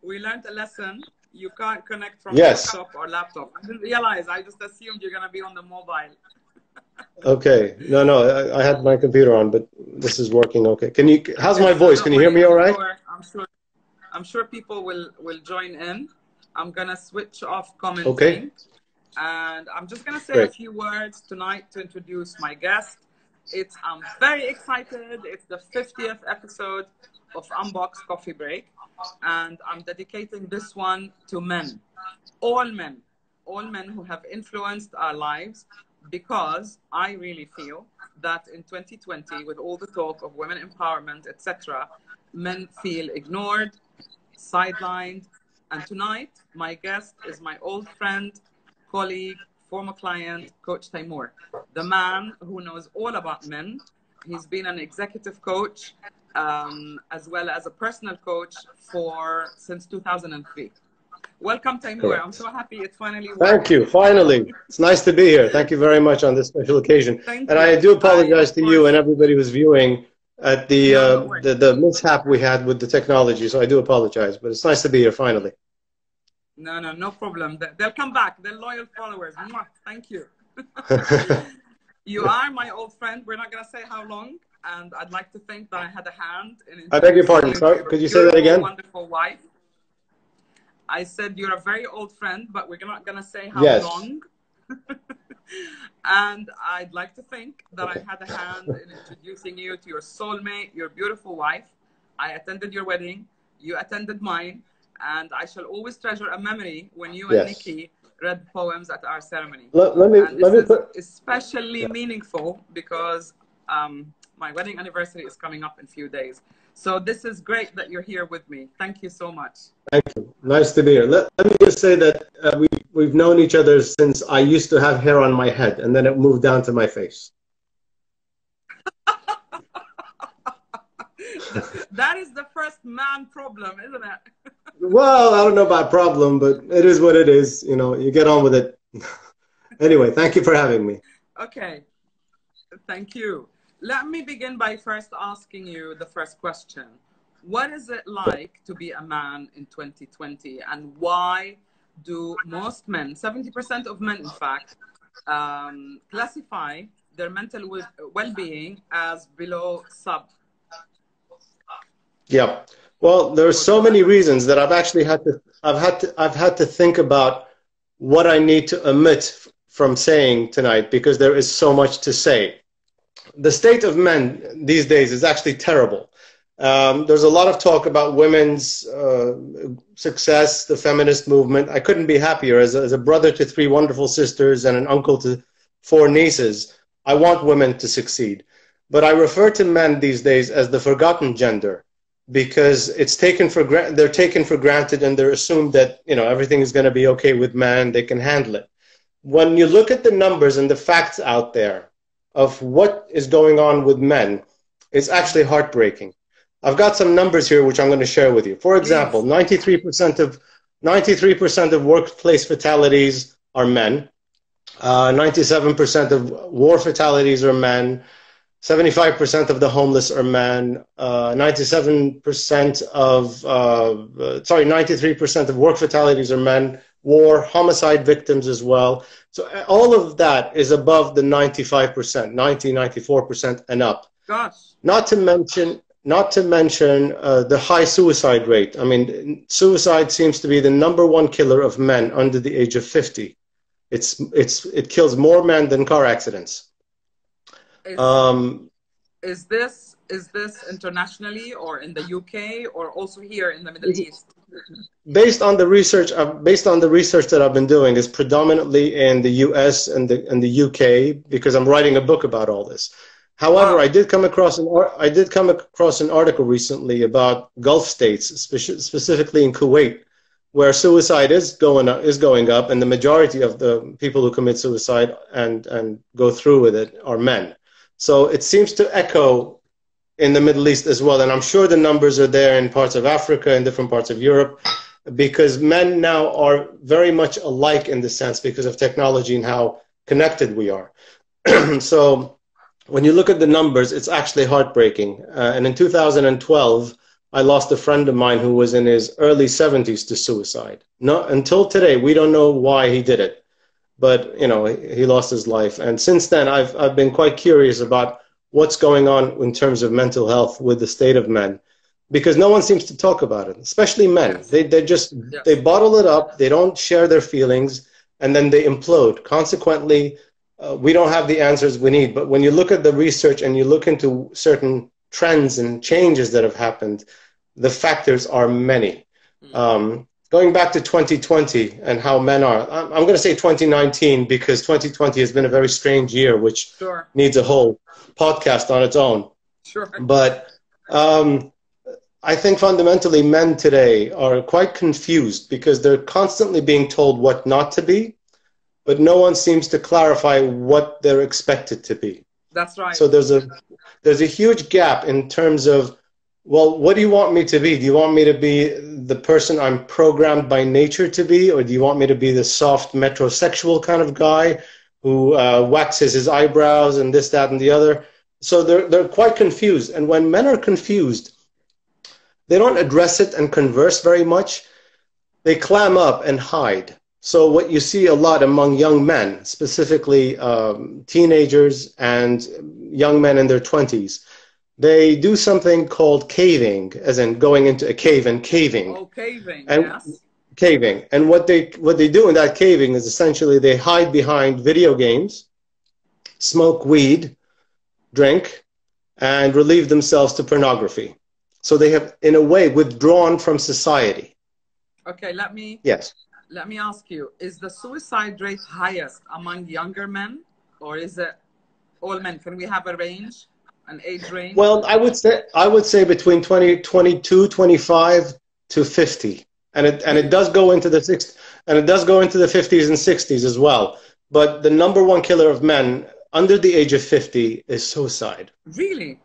we learned a lesson. You can't connect from Yes. desktop or laptop. I didn't realize. I just assumed you're going to be on the mobile. Okay. No, no, I had my computer on, but this is working okay. How's my Okay, so voice? Can don't you hear worry. me all right? I'm sure people will join in. I'm going to switch off commenting. Okay. And I'm just going to say a Great. few words tonight to introduce my guest. I'm very excited. It's the 50th episode of Unbox Coffee Break. And I'm dedicating this one to men. All men who have influenced our lives, because I really feel that in 2020, with all the talk of women empowerment, etc., men feel ignored, sidelined. And tonight, my guest is my old friend, colleague, former client, Coach Taymour, the man who knows all about men. He's been an executive coach as well as a personal coach since 2003. Welcome, Taymour. Correct. I'm so happy it finally worked. Thank you. Finally. It's nice to be here. Thank you very much on this special occasion. Thank And you. I do apologize to you and everybody who's viewing at the mishap we had with the technology. So I do apologize, but it's nice to be here finally. No problem. They'll come back. They're loyal followers. Thank you. You are my old friend. We're not going to say how long. And I'd like to think that I had a hand in. I beg your pardon. Sorry, could you say that again? Wonderful wife. I said you're a very old friend, but we're not going to say how long. And I'd like to think that I had a hand in introducing you to your soulmate, your beautiful wife. I attended your wedding. You attended mine. And I shall always treasure a memory when you and Nikki read poems at our ceremony. Let me put especially meaningful because my wedding anniversary is coming up in a few days. So this is great that you're here with me. Thank you so much. Thank you. Nice to be here. Let me just say that we've known each other since I used to have hair on my head, and then it moved down to my face. That is the first man problem, isn't it? Well, I don't know about problem, but it is what it is. You know, you get on with it. Anyway, thank you for having me. Okay. Thank you. Let me begin by first asking you the first question. What is it like to be a man in 2020? And why do most men, 70% of men, in fact, classify their mental well-being as below sub? Yeah. Well, there are so many reasons that I've actually I've had to think about what I need to omit from saying tonight, because there is so much to say. The state of men these days is actually terrible. There's a lot of talk about women's success, the feminist movement. I couldn't be happier. As a brother to 3 wonderful sisters and an uncle to 4 nieces, I want women to succeed. But I refer to men these days as the forgotten gender, because they're taken for granted, and they're assumed that, you know, everything is going to be okay with men, they can handle it. When you look at the numbers and the facts out there of what is going on with men, it's actually heartbreaking. I've got some numbers here which I'm going to share with you. For example, 93% of workplace fatalities are men. 97% of war fatalities are men. 75% of the homeless are men. 93% of work fatalities are men. War, homicide victims as well. So all of that is above the 95%, 94% and up. Gosh. Not to mention the high suicide rate. I mean, suicide seems to be the #1 killer of men under the age of 50. It kills more men than car accidents. Is this internationally or in the UK or also here in the Middle East? Based on the research that I've been doing, is predominantly in the US and the UK, because I'm writing a book about all this. However, wow. I did come across an article recently about Gulf states, specifically in Kuwait, where suicide is going up, and the majority of the people who commit suicide and go through with it are men. So it seems to echo in the Middle East as well, and I'm sure the numbers are there in parts of Africa and different parts of Europe, because men now are very much alike in the sense because of technology and how connected we are. So when you look at the numbers, it's actually heartbreaking. And in 2012, I lost a friend of mine who was in his early 70s to suicide. No, until today, we don't know why he did it, but you know, he lost his life. And since then, I've been quite curious about what's going on in terms of mental health with the state of men, because no one seems to talk about it, especially men. Yes. They just Yes. they bottle it up. They don't share their feelings, and then they implode. Consequently, we don't have the answers we need. But when you look at the research and you look into certain trends and changes that have happened, the factors are many. Going back to 2020 and how men are, I'm going to say 2019 because 2020 has been a very strange year, which Sure. needs a whole podcast on its own. Sure. But I think fundamentally men today are quite confused because they're constantly being told what not to be, but no one seems to clarify what they're expected to be. That's right. So there's a huge gap in terms of, well, what do you want me to be? Do you want me to be the person I'm programmed by nature to be, or do you want me to be the soft metrosexual kind of guy who waxes his eyebrows and this, that, and the other? So they're quite confused. And when men are confused, they don't address it and converse very much. They clam up and hide. So what you see a lot among young men, specifically teenagers and young men in their 20s, they do something called caving, as in going into a cave and caving. Oh, caving, and yes. Caving. And what they do in that caving is essentially they hide behind video games, smoke weed, drink, and relieve themselves to pornography. So they have, in a way, withdrawn from society. Okay, let me ask you, is the suicide rate highest among younger men, or is it all men? Can we have a range? An age range? Well, I would say between 22, 25 to 50, and it does go into the 50s and 60s as well. But the number one killer of men under the age of 50 is suicide. Really?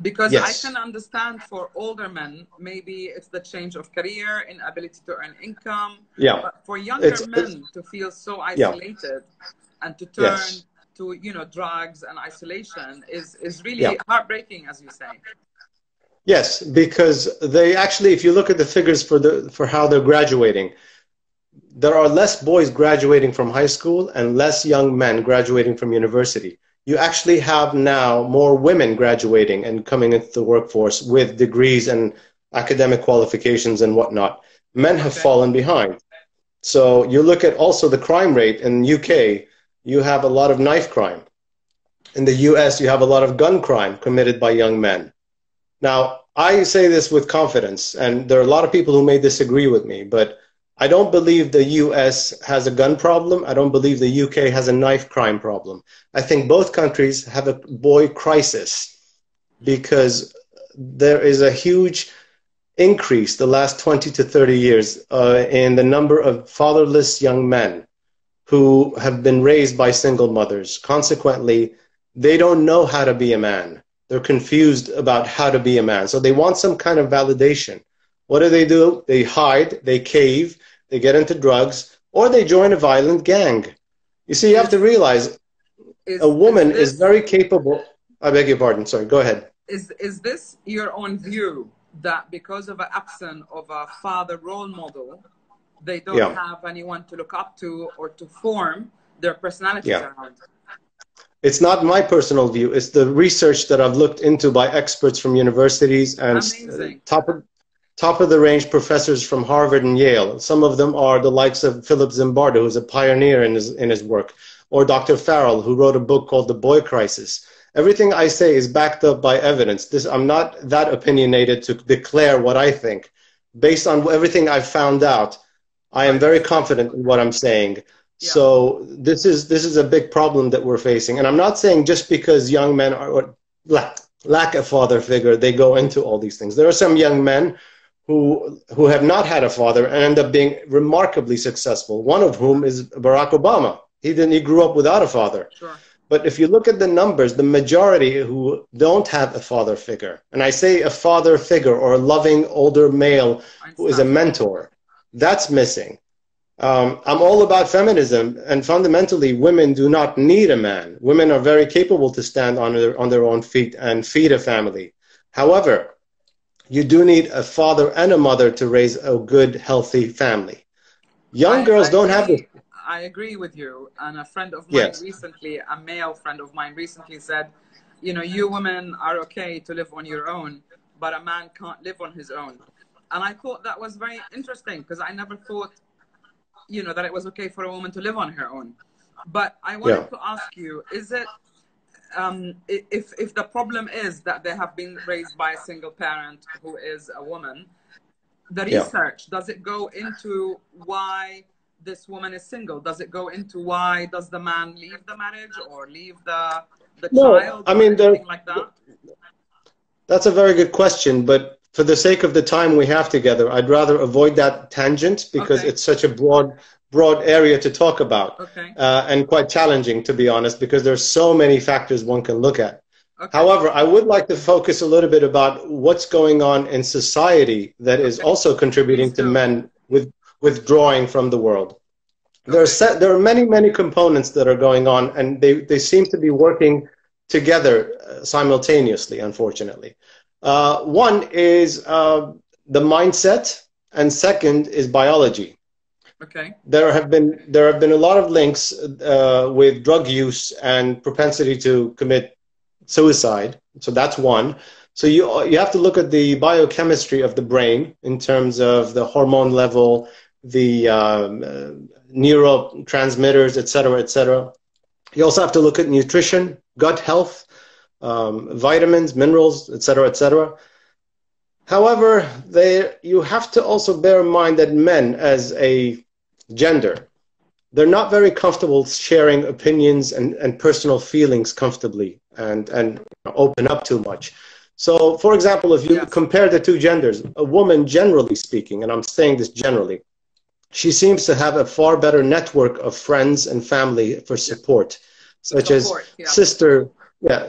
Because yes. I can understand for older men, maybe it's the change of career, inability to earn income. Yeah. But for younger men to feel so isolated and to turn to, you know, drugs and isolation is really heartbreaking, as you say. Yes, because they actually, if you look at the figures for how they're graduating, there are less boys graduating from high school and less young men graduating from university. You actually have now more women graduating and coming into the workforce with degrees and academic qualifications and whatnot. Men have fallen behind. So you look at also the crime rate in UK, you have a lot of knife crime. In the US, you have a lot of gun crime committed by young men. Now, I say this with confidence, and there are a lot of people who may disagree with me, but I don't believe the US has a gun problem. I don't believe the UK has a knife crime problem. I think both countries have a boy crisis because there is a huge increase the last 20 to 30 years in the number of fatherless young men who have been raised by single mothers. Consequently, they don't know how to be a man. They're confused about how to be a man. So they want some kind of validation. What do? They hide, they cave, they get into drugs, or they join a violent gang. You see, you have to realize a woman is very capable. I beg your pardon. Sorry, go ahead. Is this your own view that because of an absence of a father role model, they don't have anyone to look up to or to form their personalities around? It's not my personal view. It's the research that I've looked into by experts from universities and top of the range professors from Harvard and Yale. Some of them are the likes of Philip Zimbardo, who's a pioneer in his work, or Dr. Farrell, who wrote a book called The Boy Crisis. Everything I say is backed up by evidence. I'm not that opinionated to declare what I think. Based on everything I've found out, I am very confident in what I'm saying. Yeah. So this is a big problem that we're facing. And I'm not saying just because young men lack a father figure, they go into all these things. There are some young men who have not had a father and end up being remarkably successful. One of whom is Barack Obama. He grew up without a father. Sure. But if you look at the numbers, the majority who don't have a father figure, and I say a father figure or a loving older male who is a mentor, that's missing. I'm all about feminism, and fundamentally, women do not need a man. Women are very capable to stand on their own feet and feed a family. However, you do need a father and a mother to raise a good, healthy family. Young girls don't have this. I agree with you. And a friend of mine Yes. recently, a male friend of mine recently said, you know, you women are okay to live on your own, but a man can't live on his own. And I thought that was very interesting because I never thought, you know, that it was okay for a woman to live on her own. But I Yeah. wanted to ask you, is it, if the problem is that they have been raised by a single parent who is a woman, the Yeah. research, does it go into why this woman is single? Does it go into why does the man leave the marriage or leave the No, child I or mean, anything like that? that's a very good question, but for the sake of the time we have together, I'd rather avoid that tangent because Okay. it's such a broad area to talk about, Okay. and quite challenging, to be honest, because there's so many factors one can look at. Okay. However, I would like to focus a little bit about what's going on in society that is Okay. also contributing Please to do. men withdrawing from the world. Okay. There are many components that are going on, and they seem to be working together simultaneously, unfortunately. One is the mindset, and second is biology. Okay. There have been a lot of links with drug use and propensity to commit suicide. So that's one. So you have to look at the biochemistry of the brain in terms of the hormone level, the neurotransmitters, et cetera, et cetera. You also have to look at nutrition, gut health, vitamins, minerals, et cetera, et cetera. However, you have to also bear in mind that men, as a gender, they're not very comfortable sharing opinions and personal feelings comfortably and open up too much. So, for example, if you Yes. compare the two genders, a woman, generally speaking, and I'm saying this generally, she seems to have a far better network of friends and family for Yeah. support, The such as support. Yeah.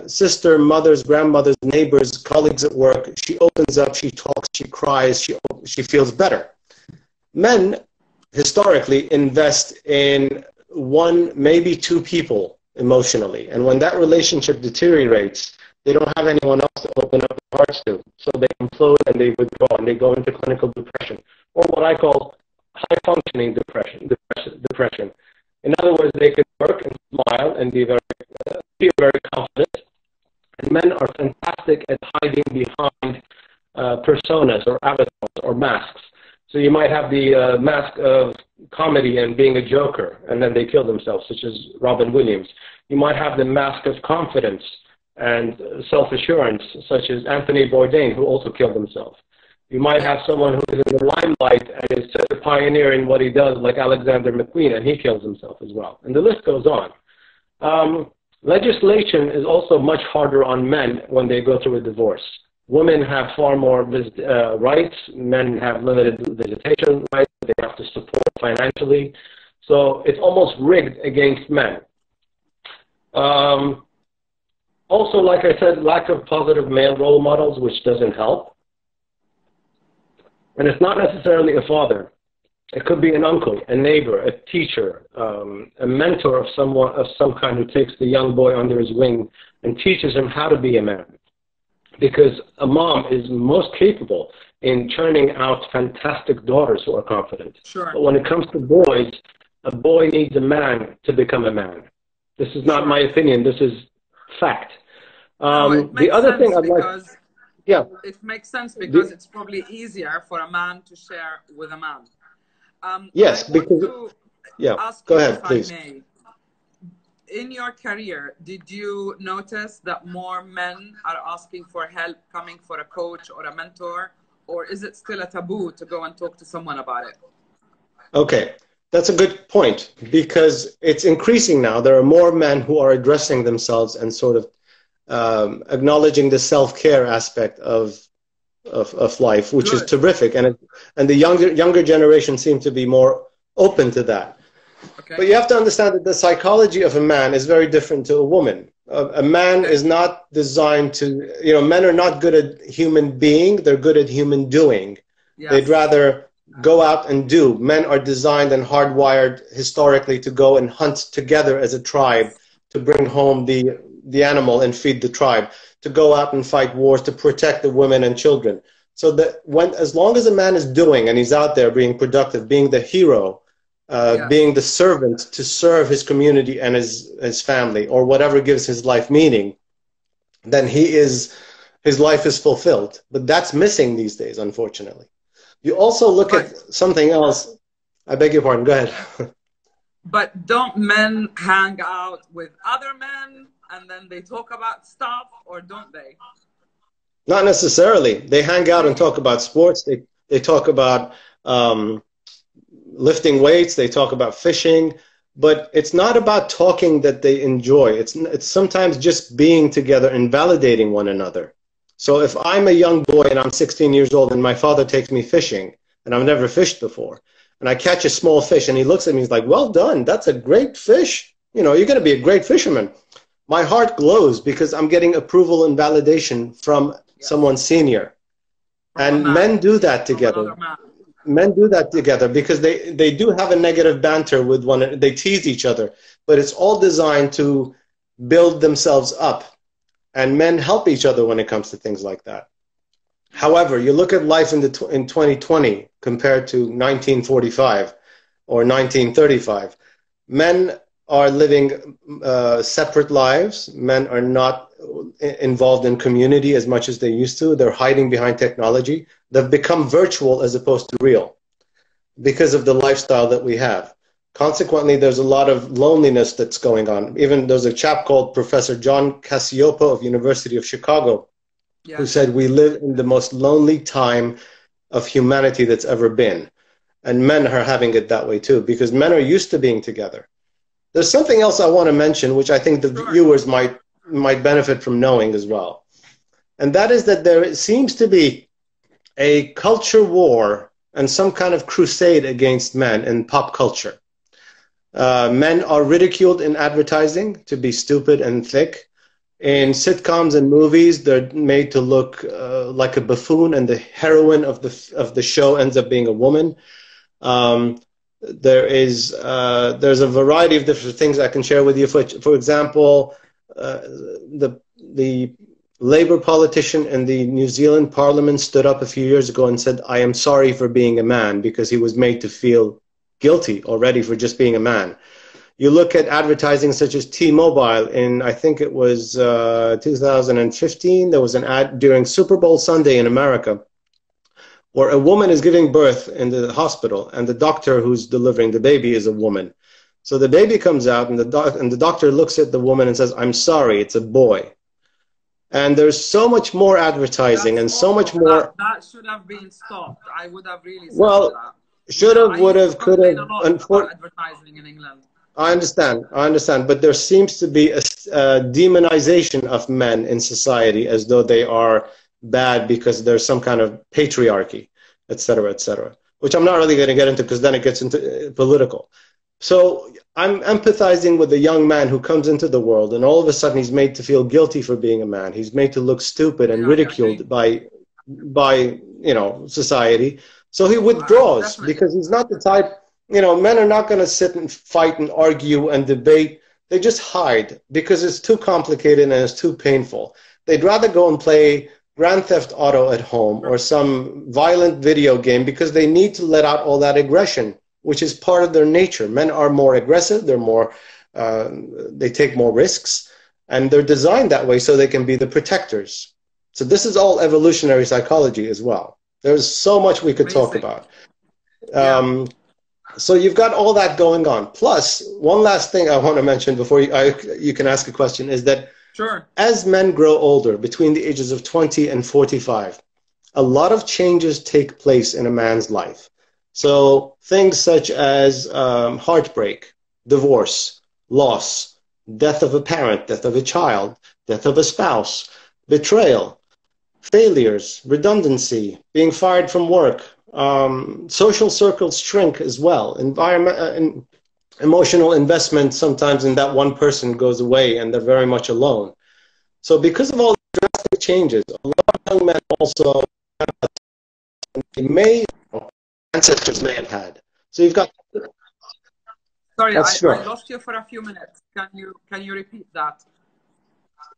sister, mothers, grandmothers, neighbors, colleagues at work. She opens up, she talks, she cries, she feels better. Men historically invest in one, maybe two people emotionally, and when that relationship deteriorates, they don't have anyone else to open up their hearts to, so they implode and they withdraw and they go into clinical depression, or what I call high functioning depression. In other words, they can work and smile and feel very confident, and men are fantastic at hiding behind personas or avatars or masks. So you might have the mask of comedy and being a joker, and then they kill themselves, such as Robin Williams. You might have the mask of confidence and self-assurance, such as Anthony Bourdain, who also killed himself. You might have someone who is in the limelight and is such a pioneer in what he does, like Alexander McQueen, and he kills himself as well. And the list goes on. Legislation is also much harder on men when they go through a divorce. Women have far more rights. Men have limited visitation rights. They have to support financially. So it's almost rigged against men. Also, like I said, lack of positive male role models, which doesn't help. And it's not necessarily a father. It could be an uncle, a neighbor, a teacher, a mentor of some kind who takes the young boy under his wing and teaches him how to be a man. Because a mom is most capable in churning out fantastic daughters who are confident. Sure. But when it comes to boys, a boy needs a man to become a man. This is not my opinion. This is fact. No, it The makes other sense thing I'd like, because yeah, it makes sense because it's probably easier for a man to share with a man. yes, I want because to ask go you, ahead, if I please. may, in your career, did you notice that more men are asking for help, coming for a coach or a mentor, or is it still a taboo to go and talk to someone about it? Okay, that's a good point because it's increasing now. There are more men who are addressing themselves and sort of acknowledging the self-care aspect of life, which is Good. terrific, and the younger generation seem to be more open to that. Okay. But you have to understand that the psychology of a man is very different to a woman. A man is not designed to, men are not good at human being, they're good at human doing. Yes. They'd rather go out and do. Men are designed and hardwired historically to go and hunt together as a tribe, to bring home the animal and feed the tribe, to go out and fight wars, to protect the women and children. So that as long as a man is doing and he's out there being productive, being the hero, being the servant to serve his community and his family or whatever gives his life meaning, then his life is fulfilled. But that's missing these days, unfortunately. You also look at something else. I beg your pardon. Go ahead. But don't men hang out with other men and then they talk about stuff, or don't they? Not necessarily. They hang out and talk about sports. They talk about lifting weights. They talk about fishing. But it's not about talking that they enjoy. It's sometimes just being together and validating one another. So if I'm a young boy and I'm 16 years old and my father takes me fishing and I've never fished before, and I catch a small fish and he looks at me, he's like, well done, that's a great fish. You know, you're going to be a great fisherman. My heart glows because I'm getting approval and validation from someone senior. And men do that together. Men do that together because they do have a negative banter with one. They tease each other, but it's all designed to build themselves up. And men help each other when it comes to things like that. However, you look at life in 2020 compared to 1945 or 1935. Men are living separate lives. Men are not involved in community as much as they used to. They're hiding behind technology. They've become virtual as opposed to real because of the lifestyle that we have. Consequently, there's a lot of loneliness that's going on. Even there's a chap called Professor John Cacioppo of University of Chicago who said we live in the most lonely time of humanity that's ever been. And men are having it that way too, because men are used to being together. There's something else I want to mention, which I think the viewers might benefit from knowing as well. And that is that there seems to be a culture war and some kind of crusade against men in pop culture. Men are ridiculed in advertising to be stupid and thick. In sitcoms and movies, they're made to look like a buffoon, and the heroine of the show ends up being a woman. There's a variety of different things I can share with you. For example, the Labour politician in the New Zealand Parliament stood up a few years ago and said, "I am sorry for being a man," because he was made to feel guilty already for just being a man. You look at advertising such as T-Mobile in, I think it was 2015, there was an ad during Super Bowl Sunday in America where a woman is giving birth in the hospital and the doctor who's delivering the baby is a woman. So the baby comes out and the doctor looks at the woman and says, "I'm sorry, it's a boy." And there's so much more advertising and so much more. That should have been stopped. I would have really stopped that. Should have, would have, could have. Advertising in England. I understand, but there seems to be a demonization of men in society as though they are bad because there's some kind of patriarchy, etc., which I'm not really going to get into because then it gets into political. So I'm empathizing with a young man who comes into the world and all of a sudden he's made to feel guilty for being a man. He's made to look stupid and ridiculed by society. So he withdraws because he's not the type. Men are not going to sit and fight and argue and debate. They just hide because it's too complicated and it's too painful. They'd rather go and play Grand Theft Auto at home or some violent video game because they need to let out all that aggression, which is part of their nature. Men are more aggressive. They're more, they take more risks, and they're designed that way so they can be the protectors. So this is all evolutionary psychology as well. There's so much we could talk about. So you've got all that going on. Plus, one last thing I want to mention before you can ask a question is that as men grow older, between the ages of 20 and 45, a lot of changes take place in a man's life. So things such as heartbreak, divorce, loss, death of a parent, death of a child, death of a spouse, betrayal, failures, redundancy, being fired from work, social circles shrink as well. Emotional investment sometimes in that one person goes away and they're very much alone. So because of all the drastic changes, a lot of young men also ancestors may have had. So you've got. Sorry, I lost you for a few minutes. Can you repeat that?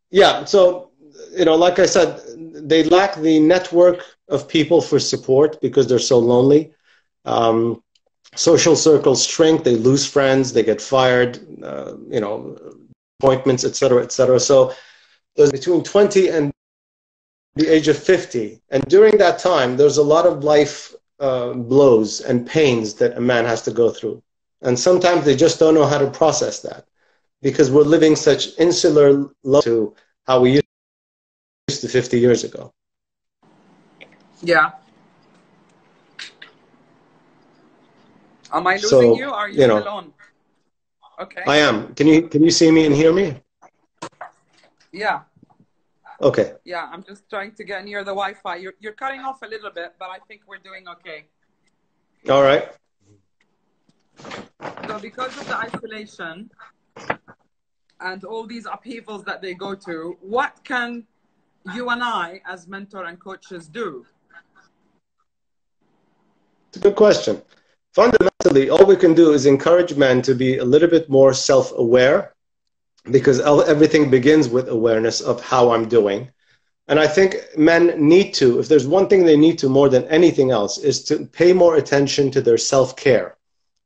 Yeah, so like I said, they lack the network of people for support because they're so lonely. Um, Social circles shrink, they lose friends, they get fired, appointments, et cetera, et cetera. So there's between 20 and the age of 50. And during that time, there's a lot of life blows and pains that a man has to go through. And sometimes they just don't know how to process that because we're living such insular life to how we used to 50 years ago. Yeah. Am I losing you? So, Or are you still on? Okay. I am. Can you see me and hear me? Yeah. Okay. Yeah, I'm just trying to get near the Wi-Fi. You're cutting off a little bit, but I think we're doing okay. All right. So because of the isolation and all these upheavals that they go to, what can you and I as mentor and coaches do? It's a good question. Fundamentally, all we can do is encourage men to be a little bit more self-aware because everything begins with awareness of how I'm doing. And I think men need to, if there's one thing they need to more than anything else, is to pay more attention to their self-care.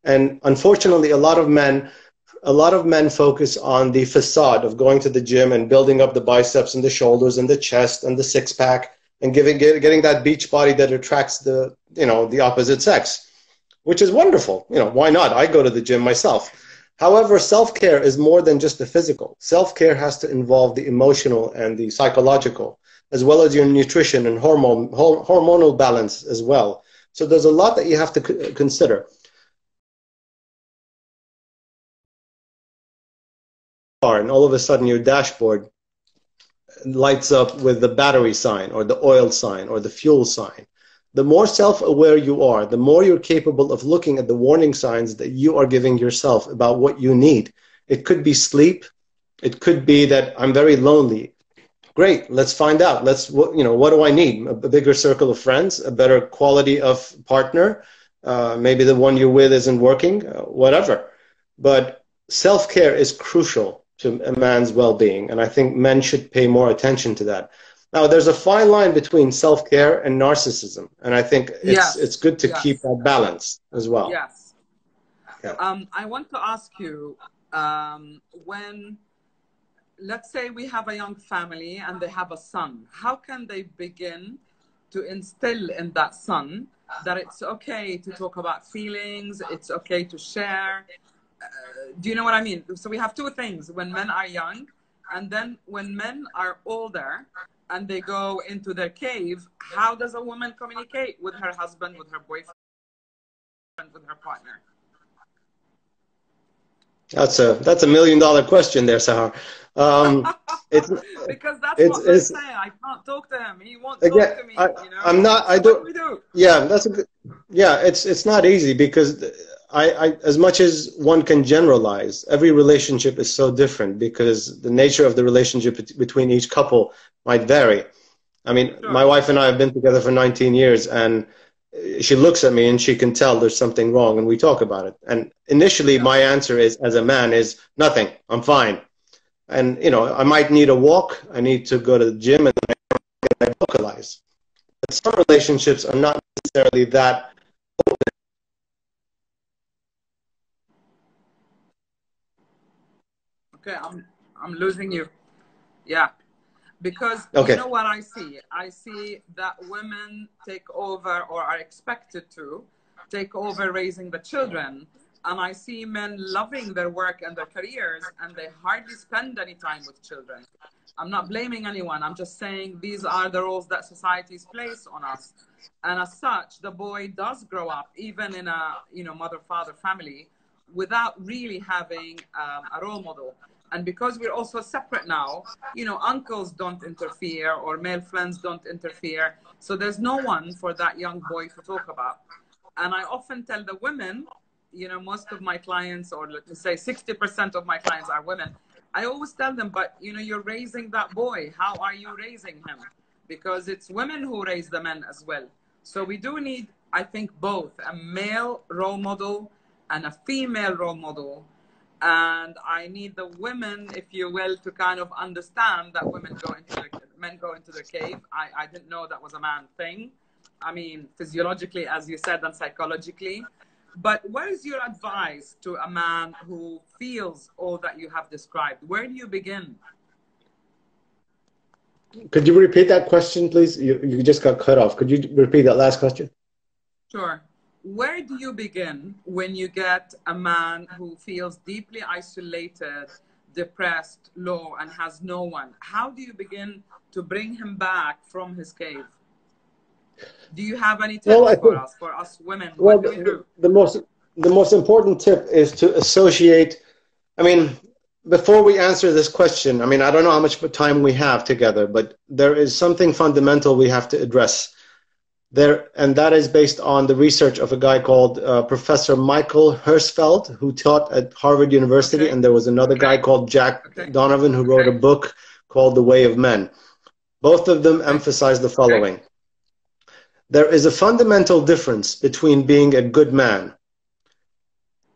And unfortunately, a lot of men focus on the facade of going to the gym and building up the biceps and the shoulders and the chest and the six-pack and getting that beach body that attracts the opposite sex, which is wonderful. Why not? I go to the gym myself. However, self-care is more than just the physical. Self-care has to involve the emotional and the psychological, as well as your nutrition and hormonal balance as well. So there's a lot that you have to consider. And all of a sudden your dashboard lights up with the battery sign or the oil sign or the fuel sign. The more self-aware you are, the more you're capable of looking at the warning signs that you are giving yourself about what you need. It could be sleep. It could be that I'm very lonely. Great, let's find out. What do I need? A bigger circle of friends, a better quality of partner. Maybe the one you're with isn't working, whatever. But self-care is crucial to a man's well-being, and I think men should pay more attention to that. Now, there's a fine line between self-care and narcissism, and I think it's good to keep that balance as well. Yes. Yeah. I want to ask you, when, let's say we have a young family and they have a son, how can they begin to instill in that son that it's okay to talk about feelings, it's okay to share? Do you know what I mean? So we have two things: when men are young, and then when men are older and they go into their cave, how does a woman communicate with her husband, with her boyfriend, with her partner? That's a $1 million question there, Sahar. Because that's what they say. I can't talk to him. He won't talk to me. I'm not. I don't. We do. Yeah, that's a good. Yeah, it's not easy because I as much as one can generalize, every relationship is so different because the nature of the relationship between each couple might vary. I mean, Sure. My wife and I have been together for 19 years, and she looks at me and she can tell there's something wrong, and we talk about it. And initially, my answer is, as a man, is nothing. I'm fine. And I might need a walk. I need to go to the gym, and I vocalize. But some relationships are not necessarily that open. Okay, I'm losing you. Yeah. Because Okay. you know what I see? I see that women take over, or are expected to take over, raising the children. And I see men loving their work and their careers, and they hardly spend any time with children. I'm not blaming anyone. I'm just saying these are the roles that society's placed on us. And as such, the boy does grow up, even in a mother-father family, without really having a role model. And because we're also separate now, uncles don't interfere or male friends don't interfere. So there's no one for that young boy to talk about. And I often tell the women, most of my clients, or let me say 60% of my clients are women. I always tell them, but you're raising that boy. How are you raising him? Because it's women who raise the men as well. So we do need, I think, both a male role model and a female role model And I need the women, if you will, to kind of understand that men go into the cave. I didn't know that was a man thing. I mean, physiologically, as you said, and psychologically. But what is your advice to a man who feels all that you have described? Where do you begin? Could you repeat that question, please? You just got cut off. Could you repeat that last question? Sure. Where do you begin when you get a man who feels deeply isolated, depressed, low, and has no one? How do you begin to bring him back from his cave? Do you have any tips for us women? Well, the most important tip is to associate. I mean, before we answer this question, I mean, I don't know how much time we have together, but there is something fundamental we have to address there, and that is based on the research of a guy called Professor Michael Herzfeld, who taught at Harvard University, and there was another guy called Jack Donovan, who wrote a book called The Way of Men. Both of them emphasize the following. There is a fundamental difference between being a good man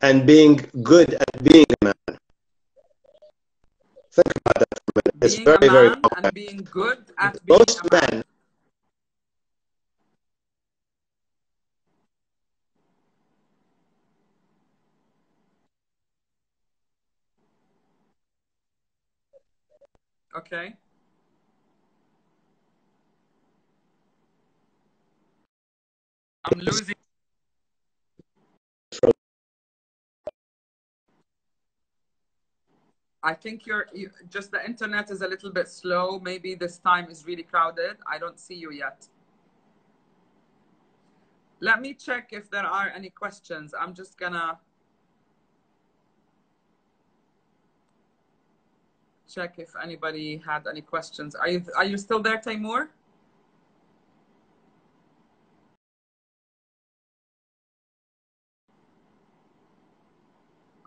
and being good at being a man. Think about that for a minute. It's very, very complex. And being good at being most a man. Men. Okay. I'm losing. I think just the internet is a little bit slow. Maybe this time is really crowded. I don't see you yet. Let me check if there are any questions. I'm just gonna check if anybody had any questions. Are you still there, Taymour?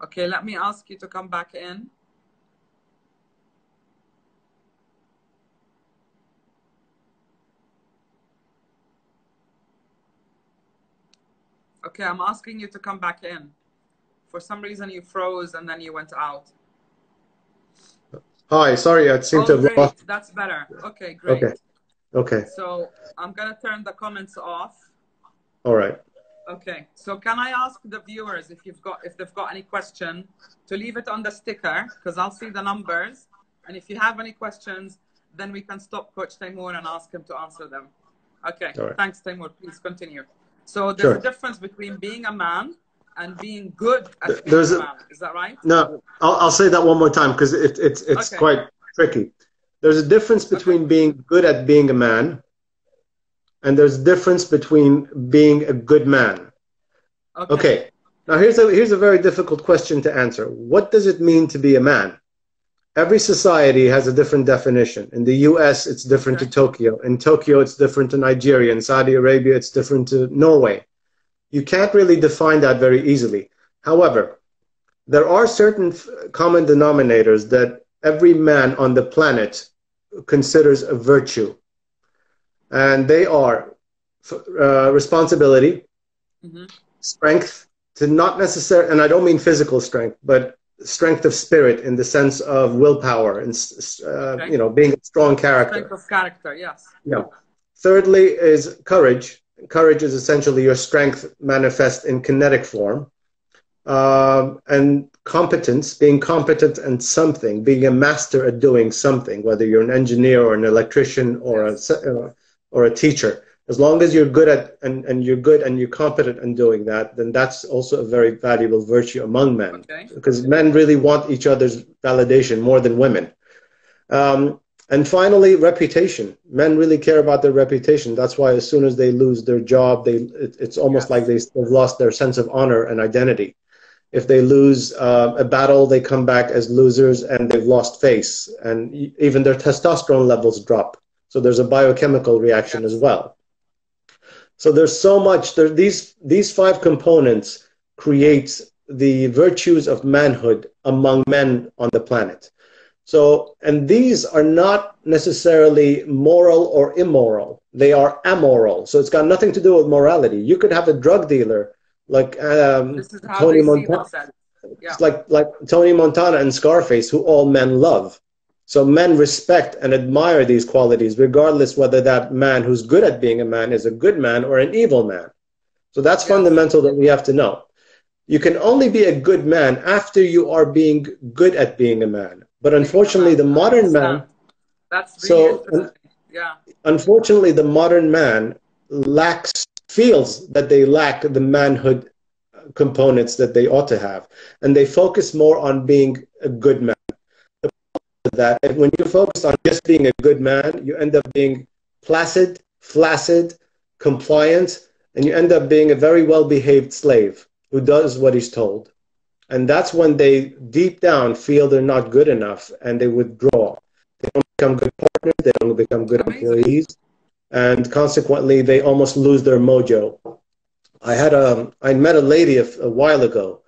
Okay, let me ask you to come back in. Okay, I'm asking you to come back in. For some reason you froze and then you went out. Hi, sorry, I seem to have lost. That's better. Okay, great. Okay. So I'm gonna turn the comments off. All right. Okay. So can I ask the viewers if they've got any question to leave it on the sticker, because I'll see the numbers, and if you have any questions, then we can stop Coach Taymour and ask him to answer them. Okay. Right. Thanks, Taymour. Please continue. So there's a difference between being a man and being good at being a man. Is that right? No, I'll say that one more time because it's quite tricky. There's a difference between being good at being a man, and there's a difference between being a good man. Okay. Now here's a very difficult question to answer. What does it mean to be a man? Every society has a different definition. In the US, it's different to Tokyo. In Tokyo, it's different to Nigeria. In Saudi Arabia, it's different to Norway. You can't really define that very easily. However, there are certain common denominators that every man on the planet considers a virtue. And they are responsibility, strength, to not necessarily, and I don't mean physical strength, but strength of spirit in the sense of willpower and being a strong character. Strength of character, yes. Yeah. Thirdly is courage. Courage is essentially your strength manifest in kinetic form. And competence, being competent in something, being a master at doing something, whether you're an engineer or an electrician or a teacher. As long as you're good at and you're competent in doing that, then that's also a very valuable virtue among men. Because men really want each other's validation more than women. And finally, reputation. Men really care about their reputation. That's why as soon as they lose their job, it's almost like they've lost their sense of honor and identity. If they lose a battle, they come back as losers and they've lost face. And even their testosterone levels drop. So there's a biochemical reaction as well. So there's so much. These 5 components create the virtues of manhood among men on the planet. So, and these are not necessarily moral or immoral. They are amoral. So it's got nothing to do with morality. You could have a drug dealer like Tony Yeah. like Tony Montana and Scarface, who all men love. So men respect and admire these qualities, regardless whether that man who's good at being a man is a good man or an evil man. So that's fundamental that we have to know. You can only be a good man after you are being good at being a man. But unfortunately, the modern man. That's really interesting. Yeah. Unfortunately, the modern man feels that they lack the manhood components that they ought to have, and they focus more on being a good man. That when you focus on just being a good man, you end up being placid, flaccid, compliant, and you end up being a very well-behaved slave who does what he's told. And that's when they deep down feel they're not good enough and they withdraw. They don't become good partners, they don't become good employees, and consequently they almost lose their mojo. I met a lady a while ago,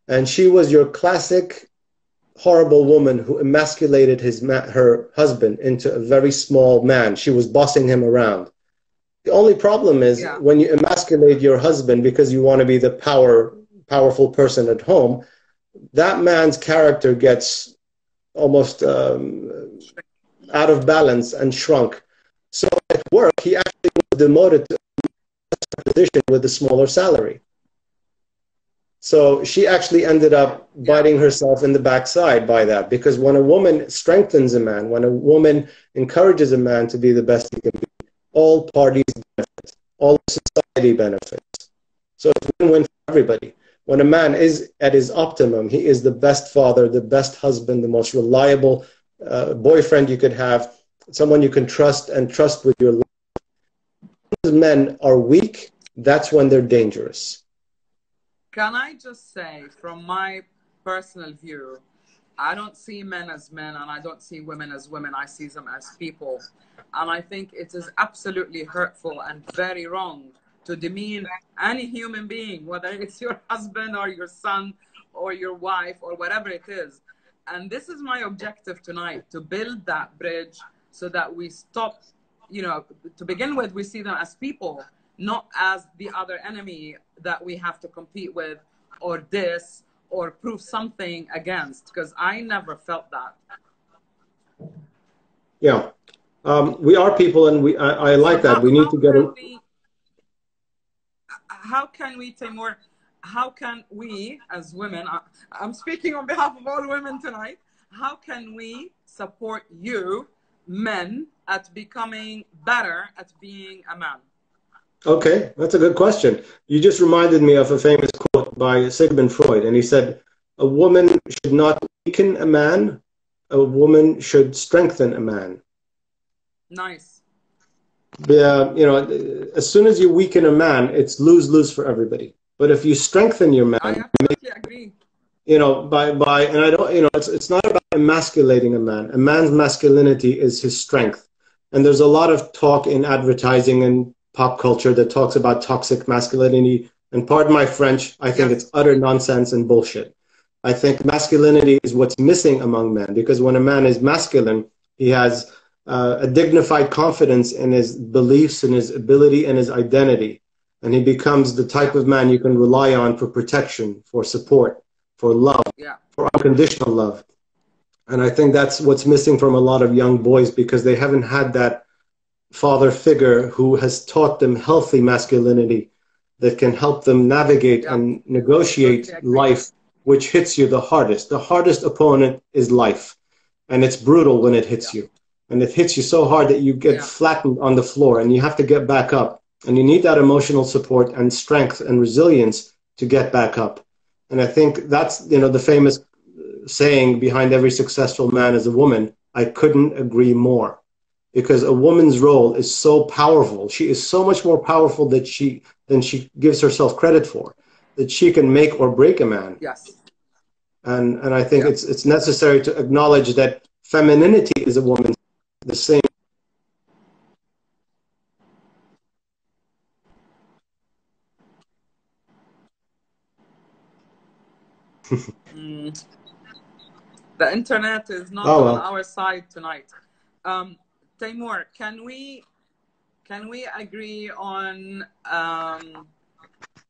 and she was your classic horrible woman who emasculated her husband into a very small man. She was bossing him around. The only problem is when you emasculate your husband because you want to be the powerful person at home, that man's character gets almost out of balance and shrunk. So at work, he actually was demoted to a position with a smaller salary. So she actually ended up biting herself in the backside by that, because when a woman strengthens a man, when a woman encourages a man to be the best he can be, all parties benefit, all society benefits. So it's win-win for everybody. When a man is at his optimum, he is the best father, the best husband, the most reliable boyfriend you could have, someone you can trust and trust with your life. When men are weak, that's when they're dangerous. Can I just say, from my personal view, I don't see men as men and I don't see women as women. I see them as people. And I think it is absolutely hurtful and very wrong to demean any human being, whether it's your husband or your son or your wife or whatever it is. And this is my objective tonight, to build that bridge so that we stop, to begin with, we see them as people, not as the other enemy that we have to compete with or diss or prove something against, because I never felt that. Yeah. We are people, and I like that. We need to get how can we, Taymour, how can we as women, I'm speaking on behalf of all women tonight, how can we support you, men, at becoming better at being a man? Okay, that's a good question. You just reminded me of a famous quote by Sigmund Freud, and he said, a woman should not weaken a man, a woman should strengthen a man. Nice. As soon as you weaken a man, it's lose-lose for everybody. But if you strengthen your man, I absolutely agree. And I don't, it's not about emasculating a man. A man's masculinity is his strength. And there's a lot of talk in advertising and pop culture that talks about toxic masculinity. And pardon my French, I think it's utter nonsense and bullshit. I think masculinity is what's missing among men, because when a man is masculine, he has a dignified confidence in his beliefs and his ability and his identity. And he becomes the type of man you can rely on for protection, for support, for love, for unconditional love. And I think that's what's missing from a lot of young boys, because they haven't had that father figure who has taught them healthy masculinity that can help them navigate and negotiate life, which hits you the hardest. The hardest opponent is life, and it's brutal when it hits you. And it hits you so hard that you get flattened on the floor, and you have to get back up. And you need that emotional support and strength and resilience to get back up. And I think that's, the famous saying behind every successful man is a woman. I couldn't agree more, because a woman's role is so powerful. She is so much more powerful than she gives herself credit for, that she can make or break a man. Yes. And I think it's necessary to acknowledge that femininity is a woman's the same. The internet is not on our side tonight. Taymour, can we agree on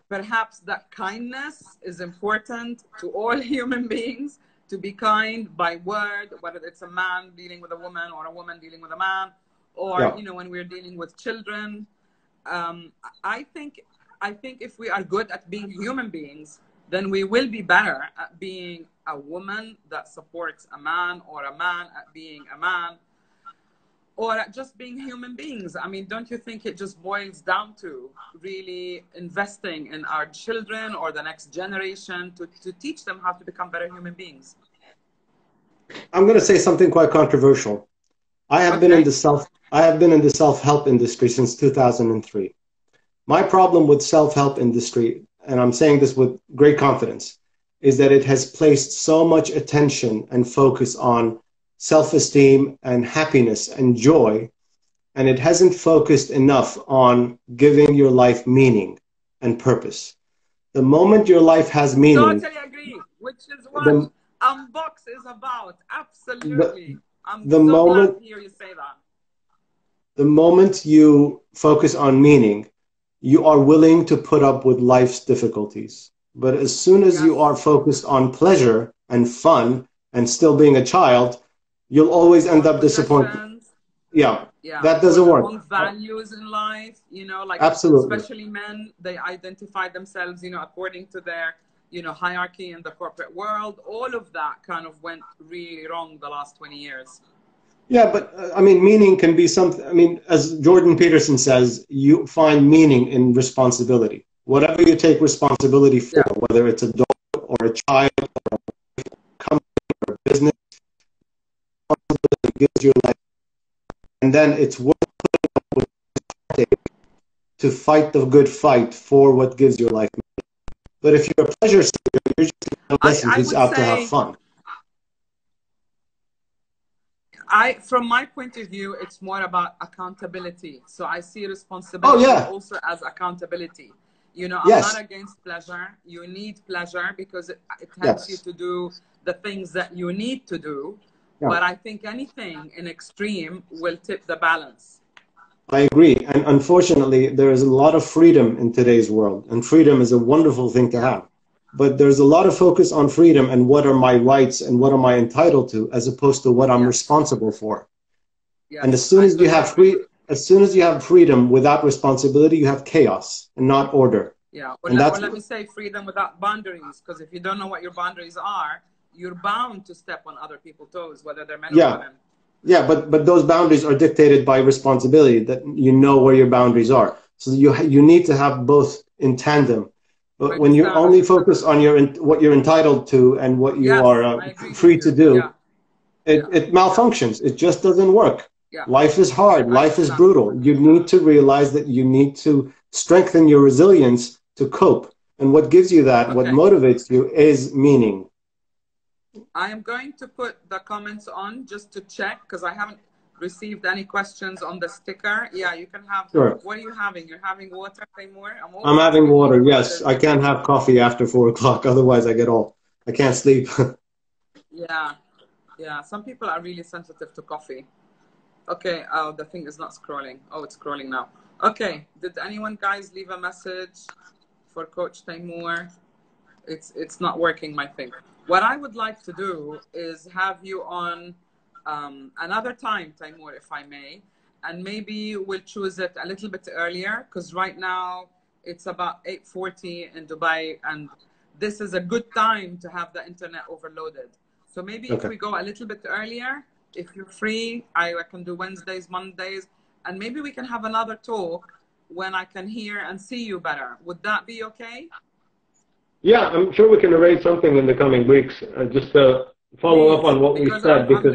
perhaps that kindness is important to all human beings, to be kind by word, whether it's a man dealing with a woman or a woman dealing with a man, or Yeah. you know, when we're dealing with children. I think if we are good at being human beings, then we will be better at being a woman that supports a man, or a man at being a man, or at just being human beings. I mean, don't you think it just boils down to really investing in our children or the next generation to teach them how to become better human beings? I'm going to say something quite controversial. I have been in the self-help industry since 2003. My problem with self-help industry, and I'm saying this with great confidence, is that it has placed so much attention and focus on self-esteem and happiness and joy, and it hasn't focused enough on giving your life meaning and purpose. The moment your life has meaning, Totally agree, which is what Unbox is about. Absolutely. I'm the so glad moment to hear you say that. the moment you focus on meaning, you are willing to put up with life's difficulties. But as soon as you are focused on pleasure and fun and still being a child, you'll always end up disappointed. Yeah, that doesn't the work. wrong values in life, you know, like Absolutely. especially men, they identify themselves, you know, according to their, you know, hierarchy in the corporate world. All of that kind of went really wrong the last 20 years. Yeah, but I mean, meaning can be something. I mean, as Jordan Peterson says, you find meaning in responsibility. Whatever you take responsibility for, whether it's a dog or a child or a company or a business, responsibility gives your life. And then it's worth to fight the good fight for what gives your life meaning. But if you're a pleasure seeker, you're just an adolescent who's out to have fun. From my point of view, it's more about accountability. So I see responsibility also as accountability. You know, I'm not against pleasure. You need pleasure because it helps you to do the things that you need to do. Yeah. But I think anything in extreme will tip the balance. I agree. And unfortunately, there is a lot of freedom in today's world. And freedom is a wonderful thing to have. But there's a lot of focus on freedom and what are my rights and what am I entitled to, as opposed to what I'm responsible for. Yes. And as soon as you have freedom without responsibility, you have chaos and not order. Yeah. Or let me say freedom without boundaries, because if you don't know what your boundaries are, you're bound to step on other people's toes, whether they're men or women. Yeah, but those boundaries are dictated by responsibility, that you know where your boundaries are. So you need to have both in tandem. But when you only focus on what you're entitled to and what you are free to do, it malfunctions. It just doesn't work. Yeah. Life is hard. Life is brutal. You need to realize that you need to strengthen your resilience to cope. And what gives you that, what motivates you, is meaning. I am going to put the comments on just to check, because I haven't received any questions on the sticker. Yeah, you can have. Sure. What are you having? You're having water, Taymour? I'm having water, yes. I can't have coffee after 4 o'clock. Otherwise, I can't sleep. Yeah. Some people are really sensitive to coffee. Okay. Oh, the thing is not scrolling. Oh, it's scrolling now. Okay. Did anyone, guys, leave a message for Coach Taymour? It's not working, my thing. What I would like to do is have you on another time, Taymour, if I may, and maybe we'll choose it a little bit earlier, because right now it's about 8:40 in Dubai, and this is a good time to have the internet overloaded. So maybe if we go a little bit earlier, if you're free, I can do Wednesdays, Mondays, and maybe we can have another talk when I can hear and see you better. Would that be okay? Yeah, I'm sure we can arrange something in the coming weeks. Just to follow up on what we said, because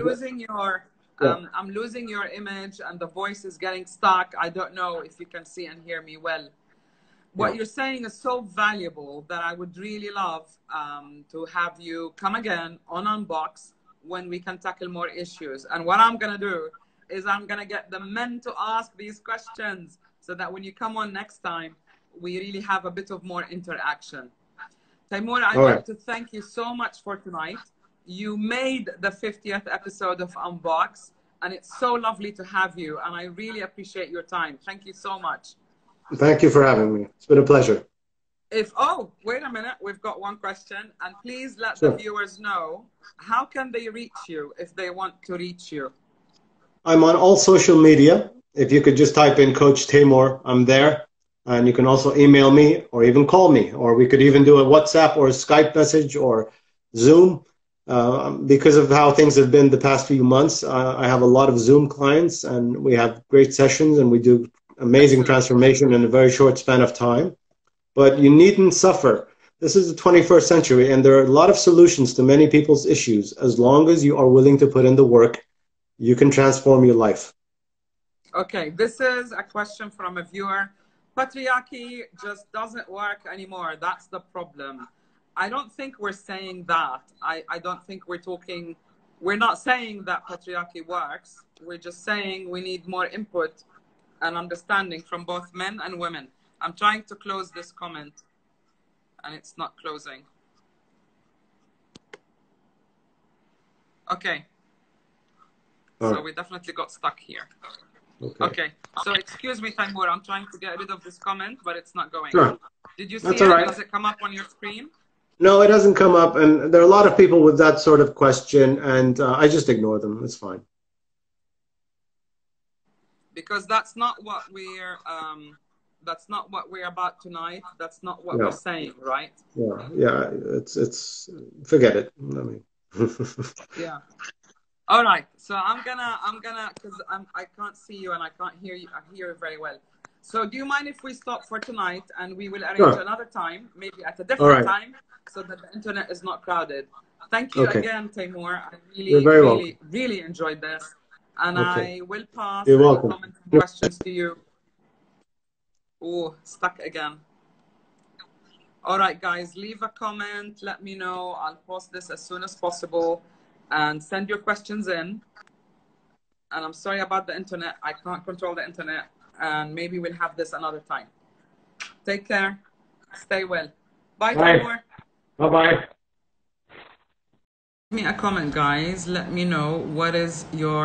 I'm losing your image and the voice is getting stuck. I don't know if you can see and hear me well. What you're saying is so valuable that I would really love to have you come again on Unbox when we can tackle more issues. And what I'm going to do is I'm going to get the men to ask these questions so that when you come on next time, we really have a bit of more interaction. Taymour, I'd like to thank you so much for tonight. You made the 50th episode of Unbox, and it's so lovely to have you, and I really appreciate your time. Thank you so much. Thank you for having me. It's been a pleasure. Oh, wait a minute, we've got one question, and please let the Sure. viewers know, how can they reach you if they want to reach you? I'm on all social media. If you could just type in Coach Taymour, I'm there. And you can also email me or even call me, or we could even do a WhatsApp or a Skype message or Zoom. Because of how things have been the past few months, I have a lot of Zoom clients, and we have great sessions, and we do amazing Excellent. transformation in a very short span of time. But you needn't suffer. This is the 21st century, and there are a lot of solutions to many people's issues. As long as you are willing to put in the work, you can transform your life. Okay, this is a question from a viewer. Patriarchy just doesn't work anymore. That's the problem. I don't think we're saying that. I don't think we're not saying that patriarchy works. We're just saying we need more input and understanding from both men and women. I'm trying to close this comment and it's not closing. Okay. So we definitely got stuck here. Okay. So excuse me, Taymour, I'm trying to get rid of this comment, but it's not going. Sure. Did you see That's it? all right. Does it come up on your screen? No, it doesn't come up. And there are a lot of people with that sort of question, and I just ignore them. It's fine. Because that's not what we're about tonight. That's not what we're saying, right? Yeah. It's forget it. I mean. Yeah. All right. So I'm gonna because I can't see you and I can't hear you. I hear you very well. So do you mind if we stop for tonight and we will arrange another time, maybe at a different time, so that the internet is not crowded? Thank you again, Taymour. I really enjoyed this, and I will pass any comments and questions to you. Oh, stuck again. All right, guys, leave a comment. Let me know. I'll post this as soon as possible, and send your questions in. And I'm sorry about the internet. I can't control the internet. And maybe we'll have this another time. Take care. Stay well. Bye, Taymour. Bye-bye. Leave me a comment, guys. Let me know what is your